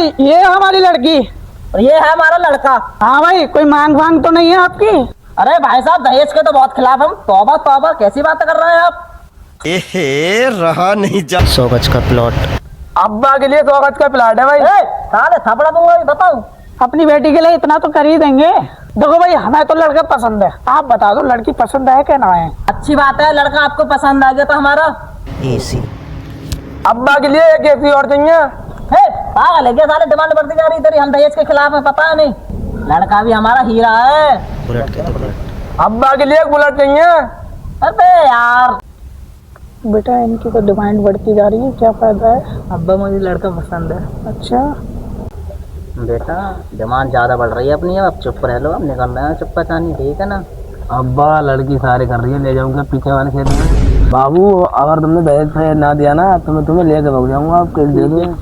भाई ये है हमारी लड़की। और ये है हमारा लड़का। हाँ भाई, कोई मांग वांग तो नहीं है आपकी? अरे भाई साहब, दहेज के तो बहुत खिलाफ हम। तौबा तौबा, कैसी बात कर रहे हैं आप? एहे रहा नहीं जा। 100 गज का प्लॉट अब्बा के लिए 100 गज का प्लाट है भाई। साले थपड़ा दूंगा, बताऊं? अपनी बेटी के लिए इतना तो कर ही देंगे। देखो भाई, हमें तो लड़का पसंद है, आप बता दो लड़की पसंद है क्या ना है? अच्छी बात है, लड़का आपको पसंद आ गया तो हमारा। एसी अब्बा के लिए एक एसी और चाहिए। पागल है क्या? साले डिमांड बढ़ती जा रही तेरी। हम दहेज के खिलाफ है, पता नहीं। लड़का भी हमारा हीरा है। बुलेट के तो बुलेट। अब्बा के लिए एक बुलेट चाहिए। अबे यार, बेटा इनकी तो डिमांड बढ़ती जा रही है, क्या फायदा है? अब्बा मुझे लड़का पसंद है। अच्छा बेटा, डिमांड ज्यादा बढ़ रही है अपनी। अब चुप रह लो, अब निकल रहे हैं चुप्पा चानी, ठीक है ना? अब्बा लड़की सारे कर रही है, ले जाऊंगा पीछे वाले खेत में। बाबू अगर तुमने दहेज ना दिया ना तो मैं तुम्हें लेके भाग जाऊंगा, आप कैसे दे दो?